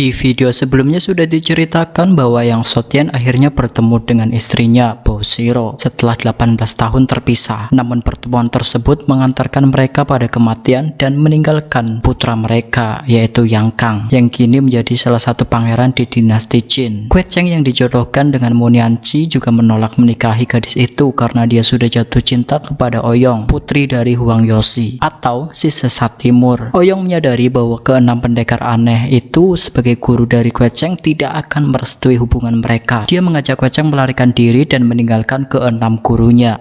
Di video sebelumnya sudah diceritakan bahwa Yang Sotian akhirnya bertemu dengan istrinya, Bo Shiro, setelah 18 tahun terpisah. Namun pertemuan tersebut mengantarkan mereka pada kematian dan meninggalkan putra mereka, yaitu Yang Kang, yang kini menjadi salah satu pangeran di dinasti Qin. Kue Cheng yang dijodohkan dengan Mo Nianqi juga menolak menikahi gadis itu karena dia sudah jatuh cinta kepada Ouyang, putri dari Huang Yoshi, atau si sesat timur. Ouyang menyadari bahwa keenam pendekar aneh itu sebagai guru dari Kue Cheng tidak akan merestui hubungan mereka. Dia mengajak Kue Cheng melarikan diri dan meninggalkan keenam gurunya.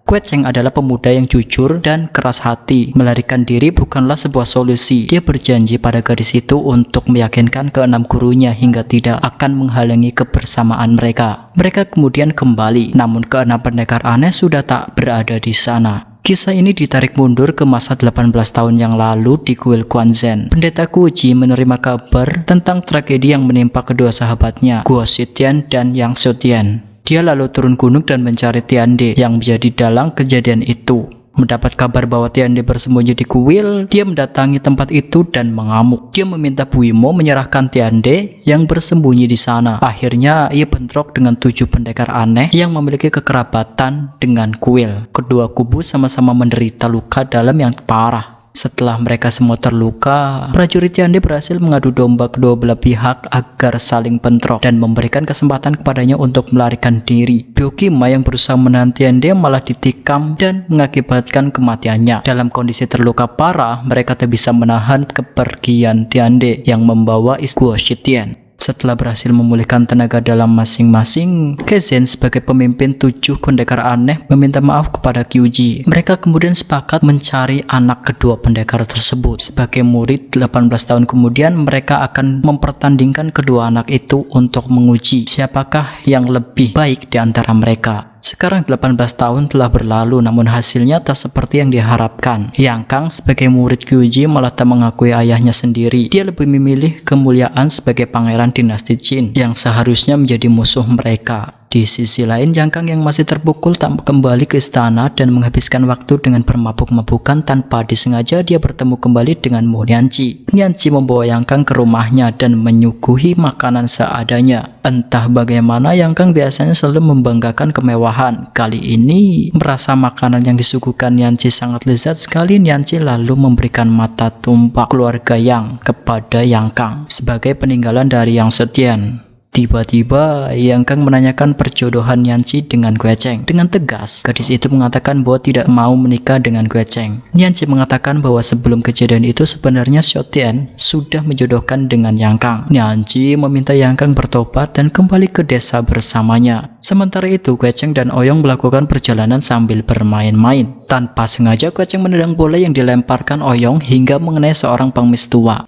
Kue Cheng adalah pemuda yang jujur dan keras hati. Melarikan diri bukanlah sebuah solusi. Dia berjanji pada gadis itu untuk meyakinkan keenam gurunya hingga tidak akan menghalangi kebersamaan mereka. Mereka kemudian kembali, namun keenam pendekar aneh sudah tak berada di sana. Kisah ini ditarik mundur ke masa 18 tahun yang lalu di kuil Quanzhen. Pendeta Guji menerima kabar tentang tragedi yang menimpa kedua sahabatnya, Guo Shitian dan Yang Sotian. Dia lalu turun gunung dan mencari Tiande yang menjadi dalang kejadian itu. Mendapat kabar bahwa Tiande bersembunyi di kuil, dia mendatangi tempat itu dan mengamuk. Dia meminta Buimo menyerahkan Tiande yang bersembunyi di sana. Akhirnya ia bentrok dengan 7 pendekar aneh yang memiliki kekerabatan dengan kuil. Kedua kubu sama-sama menderita luka dalam yang parah. Setelah mereka semua terluka, prajurit Tiande berhasil mengadu domba kedua belah pihak agar saling bentrok dan memberikan kesempatan kepadanya untuk melarikan diri. Byokima yang berusaha menahan Tiande malah ditikam dan mengakibatkan kematiannya. Dalam kondisi terluka parah, mereka tak bisa menahan kepergian Tiande yang membawa Guo Shitian. Setelah berhasil memulihkan tenaga dalam masing-masing, Kezen sebagai pemimpin 7 pendekar aneh meminta maaf kepada Kyuji. Mereka kemudian sepakat mencari anak kedua pendekar tersebut. Sebagai murid 18 tahun kemudian, mereka akan mempertandingkan kedua anak itu untuk menguji siapakah yang lebih baik di antara mereka. Sekarang 18 tahun telah berlalu, namun hasilnya tak seperti yang diharapkan. Yang Kang sebagai murid Kyuji malah tak mengakui ayahnya sendiri. Dia lebih memilih kemuliaan sebagai pangeran dinasti Qin yang seharusnya menjadi musuh mereka. Di sisi lain, Yang Kang yang masih terpukul tak kembali ke istana dan menghabiskan waktu dengan bermabuk-mabukan tanpa disengaja. Dia bertemu kembali dengan Mo Nianqi. Nianqi membawa Yang Kang ke rumahnya dan menyuguhi makanan seadanya. Entah bagaimana, Yang Kang biasanya selalu membanggakan kemewahan. Kali ini, merasa makanan yang disuguhkan Nianqi sangat lezat sekali, Nianqi lalu memberikan mata tumpak keluarga Yang kepada Yang Kang sebagai peninggalan dari Yang Sotian. Tiba-tiba, Yang Kang menanyakan perjodohan Nianqi dengan Kue Cheng. Dengan tegas, gadis itu mengatakan bahwa tidak mau menikah dengan Kue Cheng. Nianqi mengatakan bahwa sebelum kejadian itu sebenarnya Sotian sudah menjodohkan dengan Yang Kang. Nianqi meminta Yang Kang bertobat dan kembali ke desa bersamanya. Sementara itu, Kue Cheng dan Ouyang melakukan perjalanan sambil bermain-main. Tanpa sengaja, Kue Cheng menendang bola yang dilemparkan Ouyang hingga mengenai seorang pengemis tua.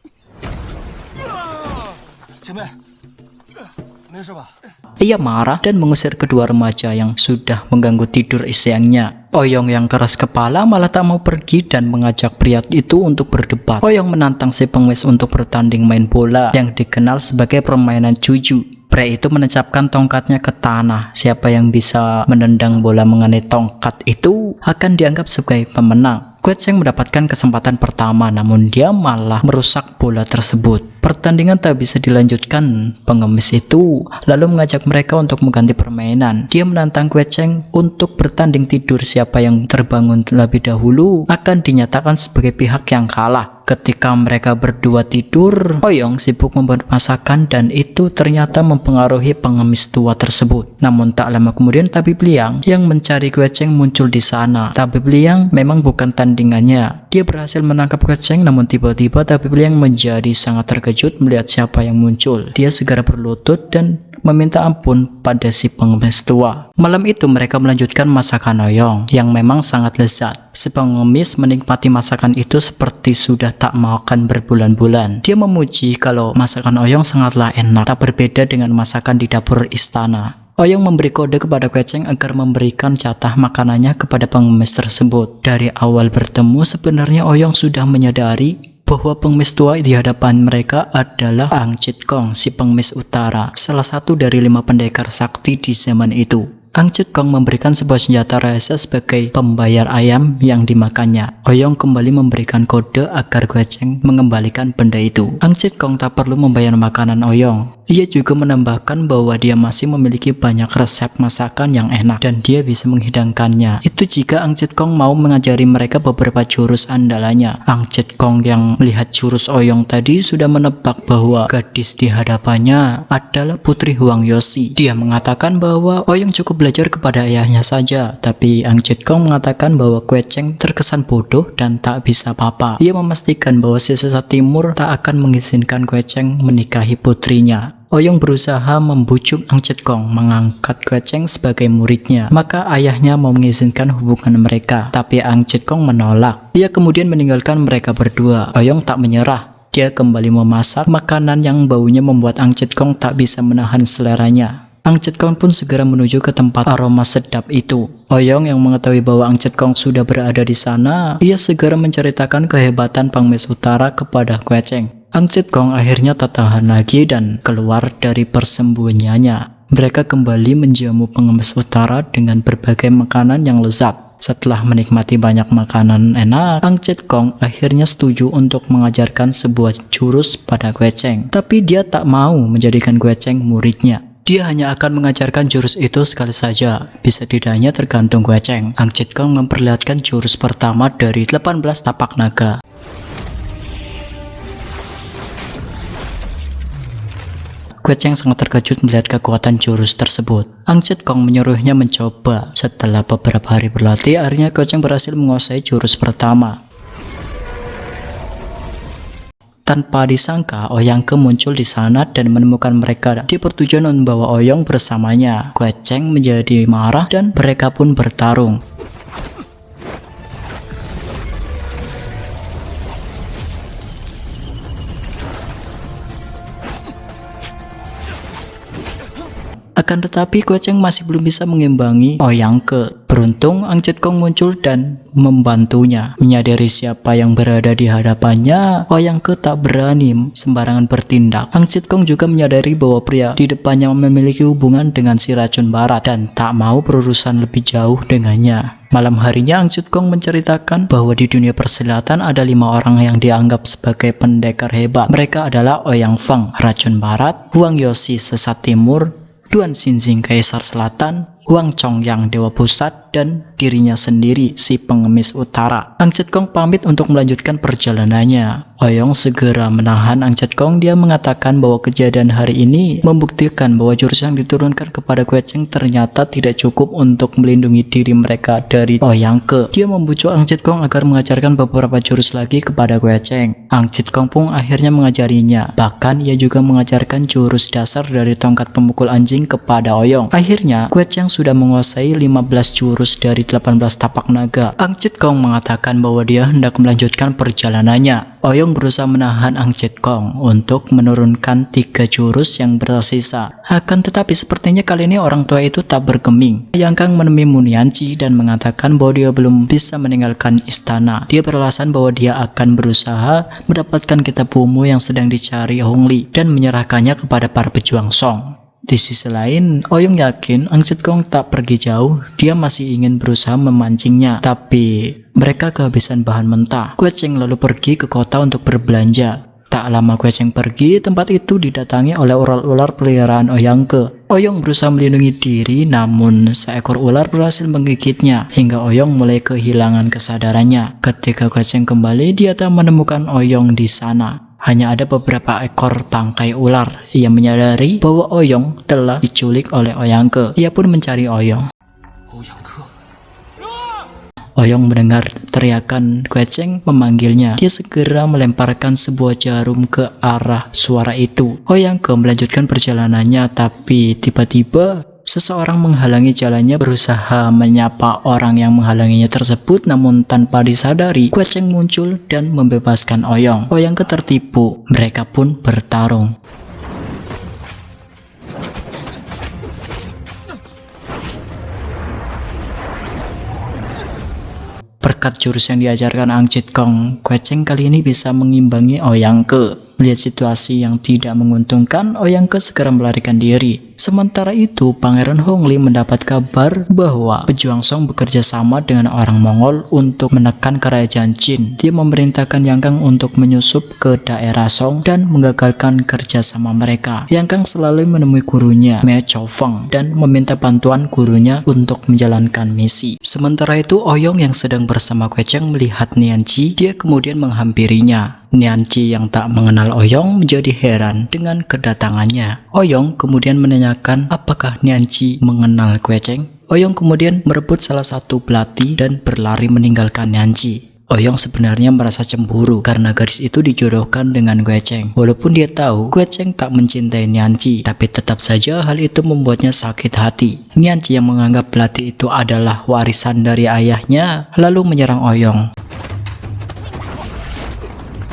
Ia marah dan mengusir kedua remaja yang sudah mengganggu tidur isiannya. Ouyang yang keras kepala malah tak mau pergi dan mengajak pria itu untuk berdebat. Ouyang menantang si pengemis untuk bertanding main bola yang dikenal sebagai permainan juju. Pria itu menancapkan tongkatnya ke tanah. Siapa yang bisa menendang bola mengenai tongkat itu akan dianggap sebagai pemenang. Kue Cheng mendapatkan kesempatan pertama, namun dia malah merusak bola tersebut. Pertandingan tak bisa dilanjutkan. Pengemis itu lalu mengajak mereka untuk mengganti permainan. Dia menantang Kue Cheng untuk bertanding tidur. Siapa yang terbangun terlebih dahulu akan dinyatakan sebagai pihak yang kalah. Ketika mereka berdua tidur, Ouyang sibuk membuat masakan dan itu ternyata mempengaruhi pengemis tua tersebut. Namun tak lama kemudian tabib Liang yang mencari Kue Cheng muncul di sana. Tabib Liang memang bukan tandingannya. Dia berhasil menangkap Kue Cheng, namun tiba-tiba tabib Liang menjadi sangat terkejut melihat siapa yang muncul. Dia segera berlutut dan meminta ampun pada si pengemis tua. Malam itu mereka melanjutkan masakan Ouyang yang memang sangat lezat. Si pengemis menikmati masakan itu seperti sudah tak makan berbulan-bulan. Dia memuji kalau masakan Ouyang sangatlah enak, tak berbeda dengan masakan di dapur istana. Ouyang memberi kode kepada Kue Cheng agar memberikan jatah makanannya kepada pengemis tersebut. Dari awal bertemu, sebenarnya Ouyang sudah menyadari bahwa pengemis tua di hadapan mereka adalah Ang Chit Kong, si pengemis utara, salah satu dari 5 pendekar sakti di zaman itu. Ang Chit Kong memberikan sebuah senjata rahasia sebagai pembayar ayam yang dimakannya. Oyong kembali memberikan kode agar Gueceng mengembalikan benda itu. Ang Chit Kong tak perlu membayar makanan Oyong. Ia juga menambahkan bahwa dia masih memiliki banyak resep masakan yang enak dan dia bisa menghidangkannya. Itu jika Ang Chit Kong mau mengajari mereka beberapa jurus andalannya. Ang Chit Kong yang melihat jurus Oyong tadi sudah menebak bahwa gadis di hadapannya adalah Putri Huang Yosi. Dia mengatakan bahwa Oyong cukup belajar kepada ayahnya saja, tapi Ang Chit Kong mengatakan bahwa Gueceng terkesan bodoh dan tak bisa apa-apa. Ia memastikan bahwa si sesat timur tak akan mengizinkan Gueceng menikahi putrinya. Oyong berusaha membujuk Ang Chit Kong mengangkat Gueceng sebagai muridnya. Maka ayahnya mau mengizinkan hubungan mereka, tapi Ang Chit Kong menolak. Ia kemudian meninggalkan mereka berdua. Oyong tak menyerah. Dia kembali memasak makanan yang baunya membuat Ang Chit Kong tak bisa menahan seleranya. Ang Chit Kong pun segera menuju ke tempat aroma sedap itu. Oyong yang mengetahui bahwa Ang Chit Kong sudah berada di sana, ia segera menceritakan kehebatan Pengemis Utara kepada Gueceng. Ang Chit Kong akhirnya tak tahan lagi dan keluar dari persembunyiannya. Mereka kembali menjamu Pengemis Utara dengan berbagai makanan yang lezat. Setelah menikmati banyak makanan enak, Ang Chit Kong akhirnya setuju untuk mengajarkan sebuah jurus pada Gueceng. Tapi dia tak mau menjadikan Gueceng muridnya. Dia hanya akan mengajarkan jurus itu sekali saja. Bisa tidaknya tergantung Gueceng. Ang Chit Kong memperlihatkan jurus pertama dari 18 tapak naga. Gueceng sangat terkejut melihat kekuatan jurus tersebut. Ang Chit Kong menyuruhnya mencoba. Setelah beberapa hari berlatih, akhirnya Gueceng berhasil menguasai jurus pertama. Tanpa disangka, Oyang Ke muncul di sana dan menemukan mereka. Dia bertujuan membawa Oyong bersamanya. Gueceng menjadi marah dan mereka pun bertarung. Akan tetapi Gueceng masih belum bisa mengimbangi Oyang Ke. Beruntung Ang Chit Kong muncul dan membantunya. Menyadari siapa yang berada di hadapannya, Oyang Ke tak berani sembarangan bertindak. Ang Chit Kong juga menyadari bahwa pria di depannya memiliki hubungan dengan si racun barat dan tak mau berurusan lebih jauh dengannya. Malam harinya Ang Chit Kong menceritakan bahwa di dunia persilatan ada 5 orang yang dianggap sebagai pendekar hebat. Mereka adalah Ouyang Feng, racun barat, Huang Yosi, sesat timur, Duan Xinxing, Kaisar Selatan, Huang Chongyang, Dewa Pusat, dan dirinya sendiri, si Pengemis Utara. Ang Chit Kong pamit untuk melanjutkan perjalanannya. Oyong segera menahan Ang Chit Kong. Dia mengatakan bahwa kejadian hari ini membuktikan bahwa jurus yang diturunkan kepada Gueceng ternyata tidak cukup untuk melindungi diri mereka dari Oyang Ke. Dia membujuk Ang Chit Kong agar mengajarkan beberapa jurus lagi kepada Gueceng. Ang Chit Kong pun akhirnya mengajarinya. Bahkan ia juga mengajarkan jurus dasar dari tongkat pemukul anjing kepada Oyong. Akhirnya Gueceng sudah menguasai 15 jurus dari 18 tapak naga. Ang Chit Kong mengatakan bahwa dia hendak melanjutkan perjalanannya. Oyong berusaha menahan Ang Chit Kong untuk menurunkan 3 jurus yang tersisa. Akan tetapi sepertinya kali ini orang tua itu tak bergeming. Yang Kang menemui Munianci dan mengatakan bahwa dia belum bisa meninggalkan istana. Dia beralasan bahwa dia akan berusaha mendapatkan kitab Bumu yang sedang dicari Hong Li dan menyerahkannya kepada para pejuang Song. Di sisi lain, Oyong yakin Ang Chit Kong tak pergi jauh. Dia masih ingin berusaha memancingnya, tapi mereka kehabisan bahan mentah. Gueceng lalu pergi ke kota untuk berbelanja. Tak lama Gueceng pergi, tempat itu didatangi oleh ular-ular peliharaan Oyang Ke. Oyong berusaha melindungi diri, namun seekor ular berhasil menggigitnya hingga Oyong mulai kehilangan kesadarannya. Ketika Gueceng kembali, dia tak menemukan Oyong di sana. Hanya ada beberapa ekor bangkai ular. Ia menyadari bahwa Oyong telah diculik oleh Oyang Ke. Ia pun mencari Oyong. Oyong mendengar teriakan Gueceng memanggilnya. Dia segera melemparkan sebuah jarum ke arah suara itu. Oyang Ke melanjutkan perjalanannya, tapi tiba-tiba seseorang menghalangi jalannya. Berusaha menyapa orang yang menghalanginya tersebut, namun tanpa disadari Gueceng muncul dan membebaskan Oyong. Oyang Ke tertipu. Mereka pun bertarung. Berkat jurus yang diajarkan Ang Chit Kong, Gueceng kali ini bisa mengimbangi Oyang Ke. Melihat situasi yang tidak menguntungkan, Oyang Ke segera melarikan diri. Sementara itu, Pangeran Hongli mendapat kabar bahwa pejuang Song bekerja sama dengan orang Mongol untuk menekan kerajaan Jin. Dia memerintahkan Yang Kang untuk menyusup ke daerah Song dan menggagalkan kerjasama mereka. Yang Kang selalu menemui gurunya, Me Chou Feng, dan meminta bantuan gurunya untuk menjalankan misi. Sementara itu, Ouyang yang sedang bersama Kue Cheng melihat Nianji. Dia kemudian menghampirinya. Nianji yang tak mengenal Ouyang menjadi heran dengan kedatangannya. Ouyang kemudian menanyakan apakah Nianji mengenal Kue Cheng. Ouyang kemudian merebut salah satu belati dan berlari meninggalkan Nianji. Ouyang sebenarnya merasa cemburu karena gadis itu dijodohkan dengan Kue Cheng. Walaupun dia tahu Kue Cheng tak mencintai Nianji, tapi tetap saja hal itu membuatnya sakit hati. Nianji yang menganggap belati itu adalah warisan dari ayahnya lalu menyerang Ouyang.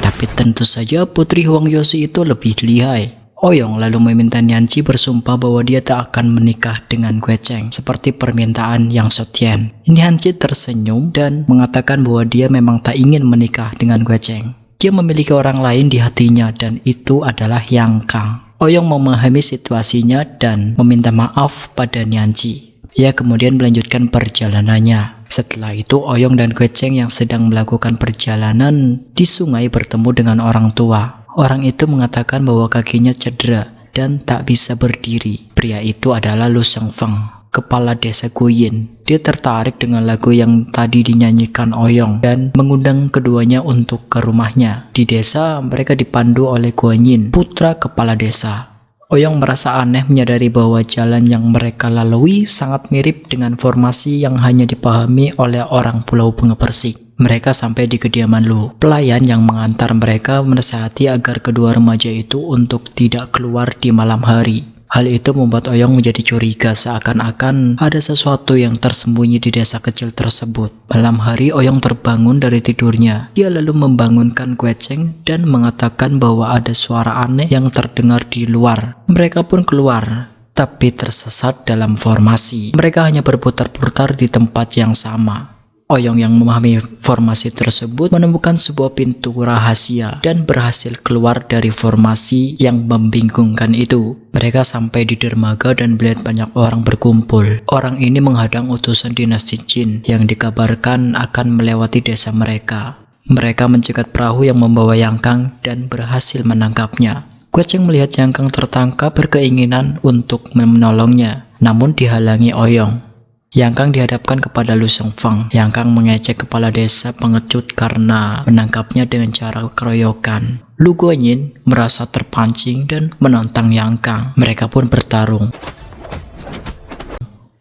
Tapi tentu saja putri Huang Yoshi itu lebih lihai. Ouyang lalu meminta Nianji bersumpah bahwa dia tak akan menikah dengan Kue Cheng seperti permintaan Yang Shutian. Nianji tersenyum dan mengatakan bahwa dia memang tak ingin menikah dengan Kue Cheng. Dia memiliki orang lain di hatinya dan itu adalah Yang Kang. Ouyang memahami situasinya dan meminta maaf pada Nianji. Ia kemudian melanjutkan perjalanannya. Setelah itu, Ouyang dan Kue Cheng yang sedang melakukan perjalanan di sungai bertemu dengan orang tua. Orang itu mengatakan bahwa kakinya cedera dan tak bisa berdiri. Pria itu adalah Lu Shengfeng, kepala desa Guyin. Dia tertarik dengan lagu yang tadi dinyanyikan Ouyang dan mengundang keduanya untuk ke rumahnya. Di desa, mereka dipandu oleh Guanyin, putra kepala desa. Ouyang merasa aneh menyadari bahwa jalan yang mereka lalui sangat mirip dengan formasi yang hanya dipahami oleh orang Pulau Bunga Persik. Mereka sampai di kediaman Lu. Pelayan yang mengantar mereka menasihati agar kedua remaja itu untuk tidak keluar di malam hari. Hal itu membuat Ouyang menjadi curiga seakan-akan ada sesuatu yang tersembunyi di desa kecil tersebut. Malam hari Ouyang terbangun dari tidurnya. Dia lalu membangunkan Kue Cheng dan mengatakan bahwa ada suara aneh yang terdengar di luar. Mereka pun keluar, tapi tersesat dalam formasi. Mereka hanya berputar-putar di tempat yang sama. Ouyang yang memahami formasi tersebut menemukan sebuah pintu rahasia dan berhasil keluar dari formasi yang membingungkan itu. Mereka sampai di dermaga dan melihat banyak orang berkumpul. Orang ini menghadang utusan dinasti Jin yang dikabarkan akan melewati desa mereka. Mereka mencegat perahu yang membawa Yang Kang dan berhasil menangkapnya. Kue Cheng melihat Yang Kang tertangkap berkeinginan untuk menolongnya, namun dihalangi Ouyang. Yang Kang dihadapkan kepada Lu Shengfeng. Yang Kang mengejek kepala desa pengecut karena menangkapnya dengan cara keroyokan. Lu Guanyin merasa terpancing dan menantang Yang Kang. Mereka pun bertarung.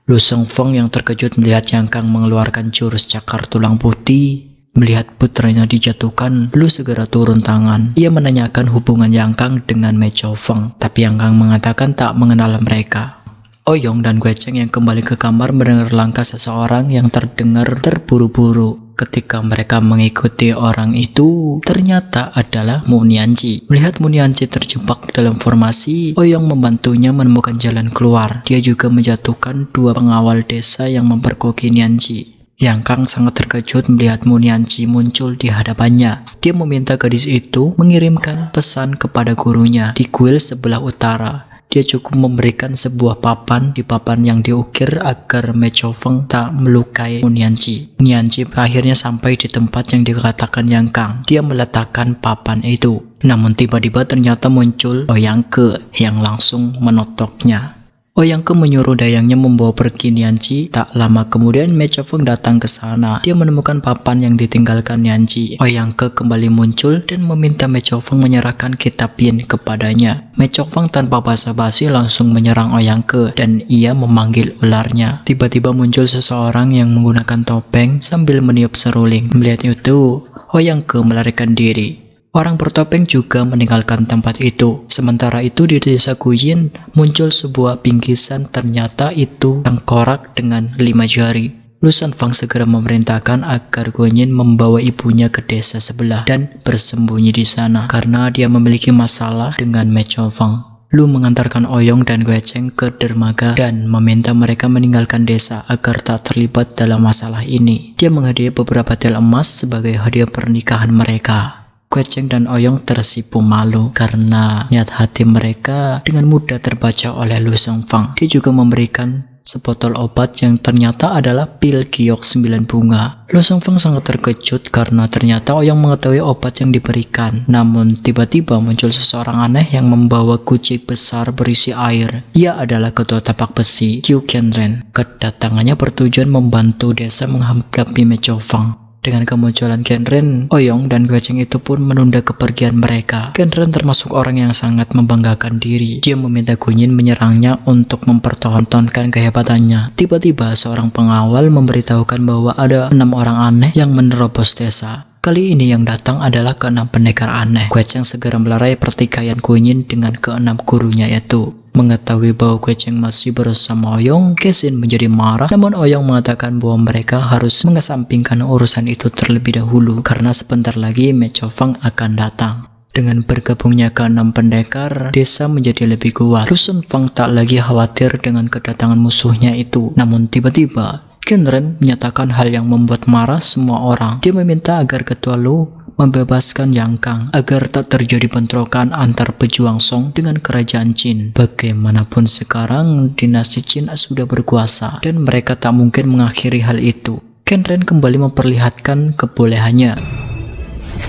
Lu Shengfeng yang terkejut melihat Yang Kang mengeluarkan jurus cakar tulang putih. Melihat putranya dijatuhkan, Lu segera turun tangan. Ia menanyakan hubungan Yang Kang dengan Me Chou Feng, tapi Yang Kang mengatakan tak mengenal mereka. Ouyang dan Kue Cheng yang kembali ke kamar mendengar langkah seseorang yang terdengar terburu-buru. Ketika mereka mengikuti orang itu, ternyata adalah Mu Nianji. Melihat Mu Nianji terjebak dalam formasi, Ouyang membantunya menemukan jalan keluar. Dia juga menjatuhkan dua pengawal desa yang memperkoki Nianji. Yang Kang sangat terkejut melihat Mu Nianji muncul di hadapannya. Dia meminta gadis itu mengirimkan pesan kepada gurunya di kuil sebelah utara. Dia cukup memberikan sebuah papan. Di papan yang diukir agar Me Chou Feng tak melukai Mu Nianji. Nianji akhirnya sampai di tempat yang dikatakan Yang Kang. Dia meletakkan papan itu. Namun tiba-tiba ternyata muncul Ouyang Ke yang langsung menotoknya. Ouyang Ke menyuruh dayangnya membawa pergi Nianji. Tak lama kemudian Me Chou Feng datang ke sana. Dia menemukan papan yang ditinggalkan Nianji. Ouyang Ke kembali muncul dan meminta Me Chou Feng menyerahkan kitab Yin kepadanya. Me Chou Feng tanpa basa-basi langsung menyerang Ouyang Ke dan ia memanggil ularnya. Tiba-tiba muncul seseorang yang menggunakan topeng sambil meniup seruling. Melihat itu, Ouyang Ke melarikan diri. Orang bertopeng juga meninggalkan tempat itu. Sementara itu di desa Guyin muncul sebuah bingkisan, ternyata itu tengkorak dengan 5 jari. Lu Shengfeng segera memerintahkan agar Guanyin membawa ibunya ke desa sebelah dan bersembunyi di sana karena dia memiliki masalah dengan Me Chou Feng. Lu mengantarkan Ouyang dan Kue Cheng ke dermaga dan meminta mereka meninggalkan desa agar tak terlibat dalam masalah ini. Dia menghadiahi beberapa tel emas sebagai hadiah pernikahan mereka. Kue Cheng dan Oyong tersipu malu karena niat hati mereka dengan mudah terbaca oleh Lu Shengfang. Dia juga memberikan sebotol obat yang ternyata adalah pil giok 9 bunga. Lu Shengfang sangat terkejut karena ternyata Oyong mengetahui obat yang diberikan. Namun tiba-tiba muncul seseorang aneh yang membawa guci besar berisi air. Ia adalah ketua tapak besi, Qiu Qianren. Kedatangannya bertujuan membantu desa menghadapi Me Choufeng. Dengan kemunculan Qianren, Oyong dan Kue Cheng itu pun menunda kepergian mereka. Qianren termasuk orang yang sangat membanggakan diri. Dia meminta Guanyin menyerangnya untuk mempertontonkan kehebatannya. Tiba-tiba seorang pengawal memberitahukan bahwa ada 6 orang aneh yang menerobos desa. Kali ini yang datang adalah ke-6 pendekar aneh. Kue Cheng segera melerai pertikaian Guanyin dengan ke-6 gurunya itu. Mengetahui bahwa Kue Cheng masih bersama Oyong, Kexin menjadi marah. Namun Oyong mengatakan bahwa mereka harus mengesampingkan urusan itu terlebih dahulu karena sebentar lagi Me Choufeng akan datang. Dengan bergabungnya ke-6 pendekar, desa menjadi lebih kuat. Lu Shengfang tak lagi khawatir dengan kedatangan musuhnya itu. Namun tiba-tiba Qianren menyatakan hal yang membuat marah semua orang. Dia meminta agar ketua Lu membebaskan Yang Kang agar tak terjadi bentrokan antar pejuang Song dengan kerajaan Qin. Bagaimanapun sekarang dinasti Qin sudah berkuasa dan mereka tak mungkin mengakhiri hal itu. Qianren kembali memperlihatkan kebolehannya.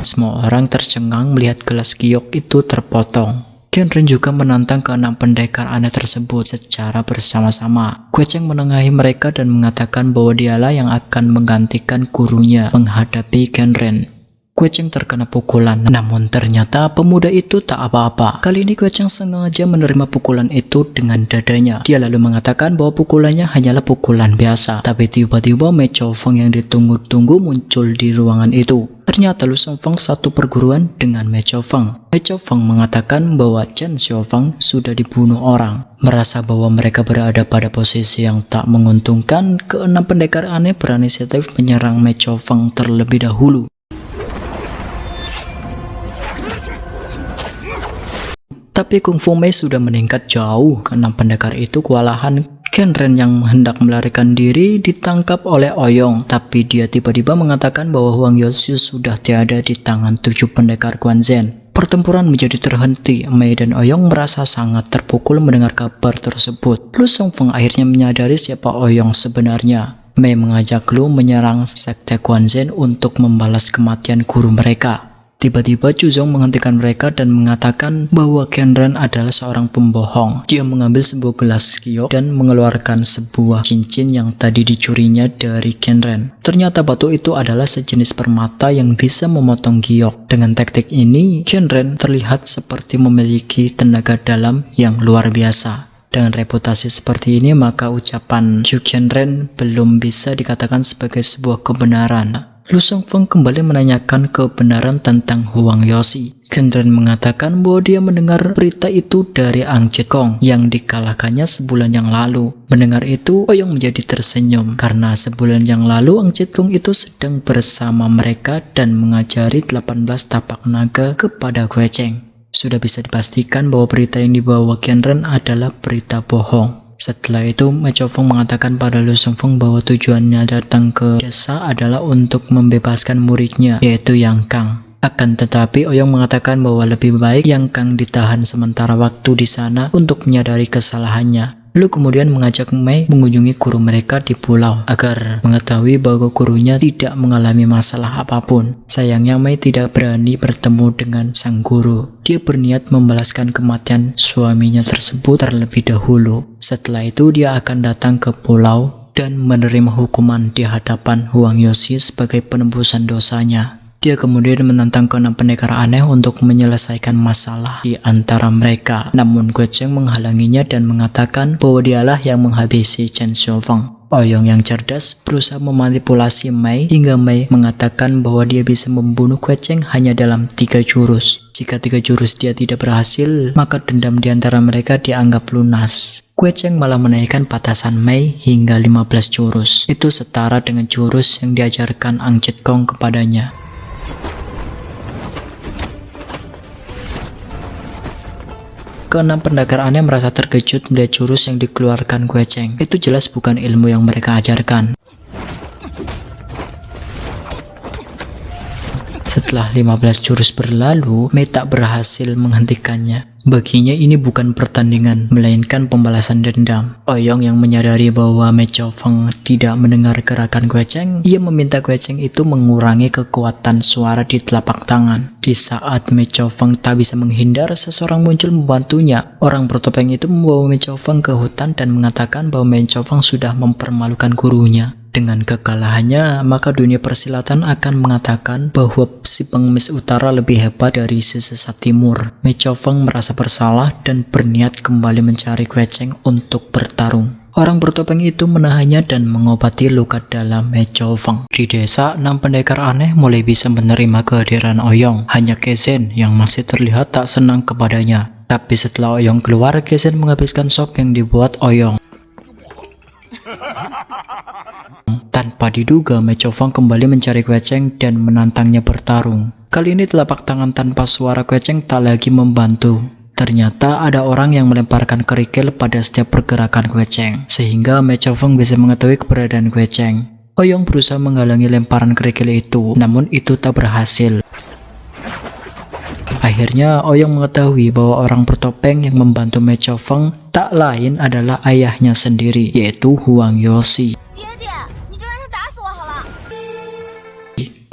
Semua orang tercengang melihat gelas giok itu terpotong. Qianren juga menantang ke-6 pendekar aneh tersebut secara bersama-sama. Kue Cheng menengahi mereka dan mengatakan bahwa dialah yang akan menggantikan gurunya menghadapi Qianren. Kue Cheng terkena pukulan, namun ternyata pemuda itu tak apa-apa. Kali ini Kue Cheng sengaja menerima pukulan itu dengan dadanya. Dia lalu mengatakan bahwa pukulannya hanyalah pukulan biasa. Tapi tiba-tiba Me Choufeng yang ditunggu-tunggu muncul di ruangan itu. Ternyata Lu Shengfang satu perguruan dengan Me Choufeng. Me Choufeng mengatakan bahwa Chen Xiaofang sudah dibunuh orang. Merasa bahwa mereka berada pada posisi yang tak menguntungkan, ke-6 pendekar aneh berinisiatif menyerang Me Choufeng terlebih dahulu. Tapi Kung Fu Mei sudah meningkat jauh. Ke-6 pendekar itu kewalahan. Qianren yang hendak melarikan diri ditangkap oleh Oyong, tapi dia tiba-tiba mengatakan bahwa Huang Yoshu sudah tiada di tangan 7 pendekar Guanzhen. Pertempuran menjadi terhenti. Mei dan Oyong merasa sangat terpukul mendengar kabar tersebut. Lu Shengfang akhirnya menyadari siapa Oyong sebenarnya. Mei mengajak Lu menyerang sekte Guanzhen untuk membalas kematian guru mereka. Tiba-tiba Chuzong menghentikan mereka dan mengatakan bahwa Qianren adalah seorang pembohong. Dia mengambil sebuah gelas giok dan mengeluarkan sebuah cincin yang tadi dicurinya dari Qianren. Ternyata batu itu adalah sejenis permata yang bisa memotong giok. Dengan teknik ini, Qianren terlihat seperti memiliki tenaga dalam yang luar biasa. Dengan reputasi seperti ini, maka ucapan Qiu Qianren belum bisa dikatakan sebagai sebuah kebenaran. Lu Shengfang kembali menanyakan kebenaran tentang Huang Yoshu. Qianren mengatakan bahwa dia mendengar berita itu dari Ang Chit Kong yang dikalahkannya sebulan yang lalu. Mendengar itu, Oyong menjadi tersenyum karena sebulan yang lalu Ang Chit Kong itu sedang bersama mereka dan mengajari 18 tapak naga kepada Kue Cheng. Sudah bisa dipastikan bahwa berita yang dibawa Qianren adalah berita bohong. Setelah itu, Me Choufeng mengatakan pada Lu Shengfang bahwa tujuannya datang ke desa adalah untuk membebaskan muridnya, yaitu Yang Kang. Akan tetapi, Oyong mengatakan bahwa lebih baik Yang Kang ditahan sementara waktu di sana untuk menyadari kesalahannya. Lu kemudian mengajak Mei mengunjungi guru mereka di pulau agar mengetahui bahwa gurunya tidak mengalami masalah apapun. Sayangnya Mei tidak berani bertemu dengan sang guru. Dia berniat membalaskan kematian suaminya tersebut terlebih dahulu. Setelah itu dia akan datang ke pulau dan menerima hukuman di hadapan Huang Yoshu sebagai penebusan dosanya. Dia kemudian menantang ke-6 pendekar aneh untuk menyelesaikan masalah di antara mereka. Namun Kue Cheng menghalanginya dan mengatakan bahwa dialah yang menghabisi Chen Xiaofang. Oyong yang cerdas berusaha memanipulasi Mei hingga Mei mengatakan bahwa dia bisa membunuh Kue Cheng hanya dalam 3 jurus. Jika 3 jurus dia tidak berhasil, maka dendam di antara mereka dianggap lunas. Kue Cheng malah menaikkan batasan Mei hingga 15 jurus. Itu setara dengan jurus yang diajarkan Ang Chit Kong kepadanya. Ke-6 pendekar aneh merasa terkejut melihat jurus yang dikeluarkan Kue Cheng. Itu jelas bukan ilmu yang mereka ajarkan. Setelah 15 jurus berlalu, Mei tak berhasil menghentikannya. Baginya ini bukan pertandingan, melainkan pembalasan dendam. Oyong yang menyadari bahwa Mei Chaofeng tidak mendengar gerakan Kue Cheng, ia meminta Kue Cheng itu mengurangi kekuatan suara di telapak tangan. Di saat Mei Chaofeng tak bisa menghindar, seseorang muncul membantunya. Orang bertopeng itu membawa Mei Chaofeng ke hutan dan mengatakan bahwa Mei Chaofeng sudah mempermalukan gurunya. Dengan kekalahannya, maka dunia persilatan akan mengatakan bahwa si pengemis utara lebih hebat dari si sesat timur. Mei Chaofeng merasa bersalah dan berniat kembali mencari Kue Cheng untuk bertarung. Orang bertopeng itu menahannya dan mengobati luka dalam Mei Chaofeng. Di desa, 6 pendekar aneh mulai bisa menerima kehadiran Oyong. Hanya Kezen yang masih terlihat tak senang kepadanya. Tapi setelah Oyong keluar, Kezen menghabiskan sop yang dibuat Oyong. Tanpa diduga, Mei Chaofeng kembali mencari Kue Cheng dan menantangnya bertarung. Kali ini telapak tangan tanpa suara Kue Cheng tak lagi membantu. Ternyata ada orang yang melemparkan kerikil pada setiap pergerakan Kue Cheng, sehingga Mei Chaofeng bisa mengetahui keberadaan Kue Cheng. Oyong berusaha menghalangi lemparan kerikil itu, namun itu tak berhasil. Akhirnya, Oyong mengetahui bahwa orang bertopeng yang membantu Mei Chaofeng tak lain adalah ayahnya sendiri, yaitu Huang Yoshi.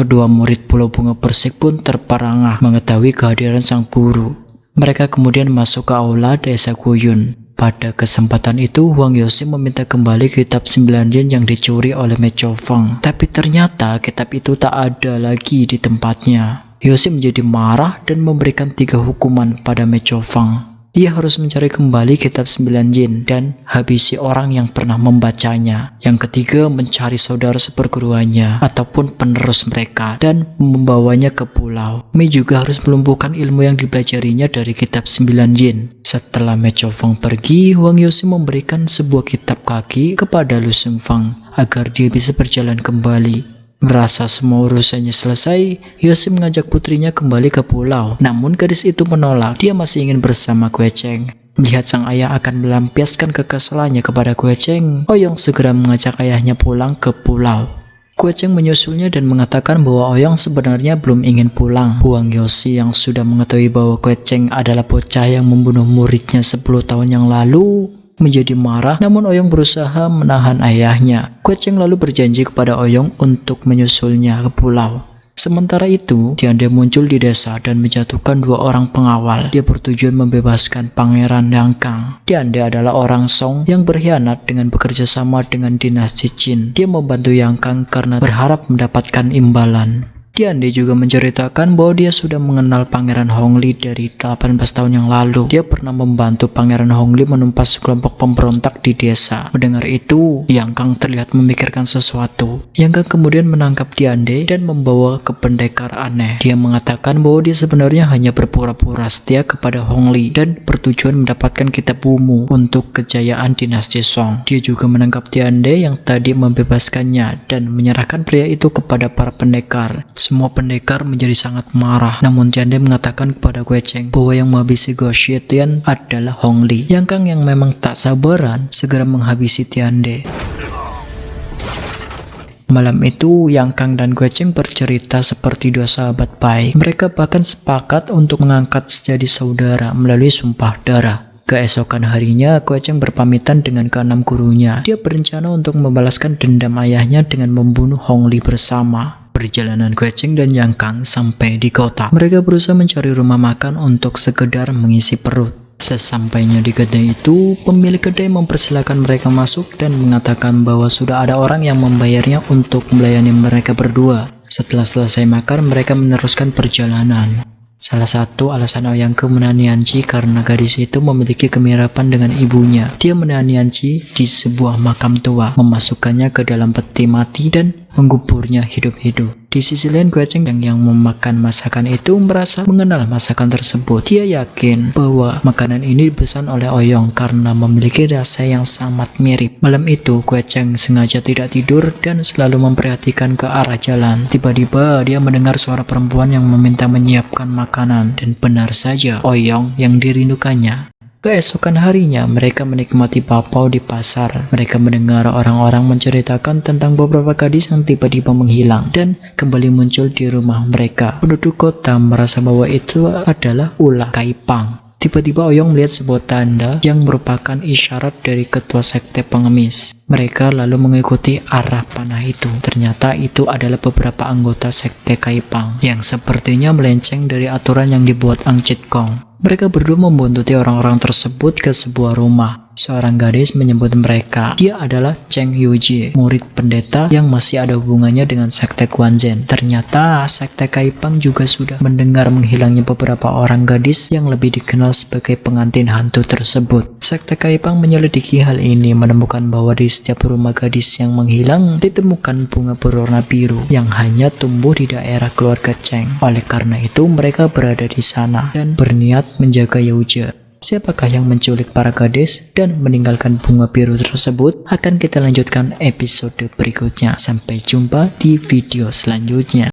Kedua murid Pulau Bunga Persik pun terperangah mengetahui kehadiran sang guru. Mereka kemudian masuk ke aula desa Guyun. Pada kesempatan itu, Huang Yoshi meminta kembali kitab 9 Jin yang dicuri oleh Mei Chaofeng. Tapi ternyata kitab itu tak ada lagi di tempatnya. Yoshi menjadi marah dan memberikan 3 hukuman pada Mei Chaofeng. Ia harus mencari kembali kitab 9 Jin dan habisi orang yang pernah membacanya. Yang ketiga, mencari saudara seperguruannya ataupun penerus mereka dan membawanya ke pulau. Mei juga harus melumpuhkan ilmu yang dipelajarinya dari kitab 9 Jin. Setelah Mei Chaofeng pergi, Huang Yoshi memberikan sebuah kitab kaki kepada Lu Xingfang agar dia bisa berjalan kembali. Merasa semua urusannya selesai, Yoshi mengajak putrinya kembali ke pulau. Namun gadis itu menolak, dia masih ingin bersama Kue Cheng. Melihat sang ayah akan melampiaskan kekesalannya kepada Kue Cheng, Oyong segera mengajak ayahnya pulang ke pulau. Kue Cheng menyusulnya dan mengatakan bahwa Oyong sebenarnya belum ingin pulang. Huang Yoshi yang sudah mengetahui bahwa Kue Cheng adalah bocah yang membunuh muridnya 10 tahun yang lalu, menjadi marah, namun Oyong berusaha menahan ayahnya. Kue Cheng lalu berjanji kepada Oyong untuk menyusulnya ke pulau. Sementara itu, Tiande muncul di desa dan menjatuhkan 2 orang pengawal. Dia bertujuan membebaskan Pangeran Yang Kang. Tiande adalah orang Song yang berkhianat dengan bekerja sama dengan dinasti Qin. Dia membantu Yang Kang karena berharap mendapatkan imbalan. Tiande juga menceritakan bahwa dia sudah mengenal Pangeran Hongli dari 18 tahun yang lalu. Dia pernah membantu Pangeran Hongli menumpas kelompok pemberontak di desa. Mendengar itu, Yang Kang terlihat memikirkan sesuatu. Yang Kang kemudian menangkap Tiande dan membawa ke pendekar aneh. Dia mengatakan bahwa dia sebenarnya hanya berpura-pura setia kepada Hongli dan bertujuan mendapatkan kitab Wumu untuk kejayaan dinasti Song. Dia juga menangkap Tiande yang tadi membebaskannya dan menyerahkan pria itu kepada para pendekar. Semua pendekar menjadi sangat marah, namun Tiande mengatakan kepada Kue Cheng bahwa yang menghabisi Guo Shietian adalah Hongli. Yang Kang yang memang tak sabaran segera menghabisi Tiande. Malam itu, Yang Kang dan Kue Cheng bercerita seperti 2 sahabat baik. Mereka bahkan sepakat untuk mengangkat jadi saudara melalui sumpah darah. Keesokan harinya, Kue Cheng berpamitan dengan ke-6 gurunya. Dia berencana untuk membalaskan dendam ayahnya dengan membunuh Hongli bersama. Perjalanan Kue Cheng dan Yang Kang sampai di kota. Mereka berusaha mencari rumah makan untuk sekedar mengisi perut. Sesampainya di kedai itu, pemilik kedai mempersilahkan mereka masuk dan mengatakan bahwa sudah ada orang yang membayarnya untuk melayani mereka berdua. Setelah selesai makan, mereka meneruskan perjalanan. Salah satu alasan Oyangke menahan Nianji karena gadis itu memiliki kemiripan dengan ibunya. Dia menahan Nianji di sebuah makam tua, memasukkannya ke dalam peti mati dan mengkuburnya hidup-hidup. Di sisi lain, Kue Cheng yang memakan masakan itu merasa mengenal masakan tersebut. Dia yakin bahwa makanan ini dipesan oleh Oyong karena memiliki rasa yang sangat mirip. Malam itu, Kue Cheng sengaja tidak tidur dan selalu memperhatikan ke arah jalan. Tiba-tiba, dia mendengar suara perempuan yang meminta menyiapkan makanan. Dan benar saja, Oyong yang dirindukannya. Keesokan harinya, mereka menikmati papau di pasar. Mereka mendengar orang-orang menceritakan tentang beberapa gadis yang tiba-tiba menghilang dan kembali muncul di rumah mereka. Penduduk kota merasa bahwa itu adalah ulah Kaipang. Tiba-tiba Oyong melihat sebuah tanda yang merupakan isyarat dari ketua sekte pengemis. Mereka lalu mengikuti arah panah itu. Ternyata itu adalah beberapa anggota sekte Kaipang yang sepertinya melenceng dari aturan yang dibuat Ang Chit Kong. Mereka berdua membuntuti orang-orang tersebut ke sebuah rumah. Seorang gadis menyebut mereka. Dia adalah Cheng Yuji, murid pendeta yang masih ada hubungannya dengan sekte Guanzhen. Ternyata sekte Kaipang juga sudah mendengar menghilangnya beberapa orang gadis yang lebih dikenal sebagai pengantin hantu tersebut. Sekte Kaipang menyelidiki hal ini, menemukan bahwa di setiap rumah gadis yang menghilang ditemukan bunga berwarna biru yang hanya tumbuh di daerah keluarga Cheng. Oleh karena itu mereka berada di sana dan berniat menjaga Yuji. Siapakah yang menculik para gadis dan meninggalkan bunga biru tersebut? Akan kita lanjutkan episode berikutnya. Sampai jumpa di video selanjutnya.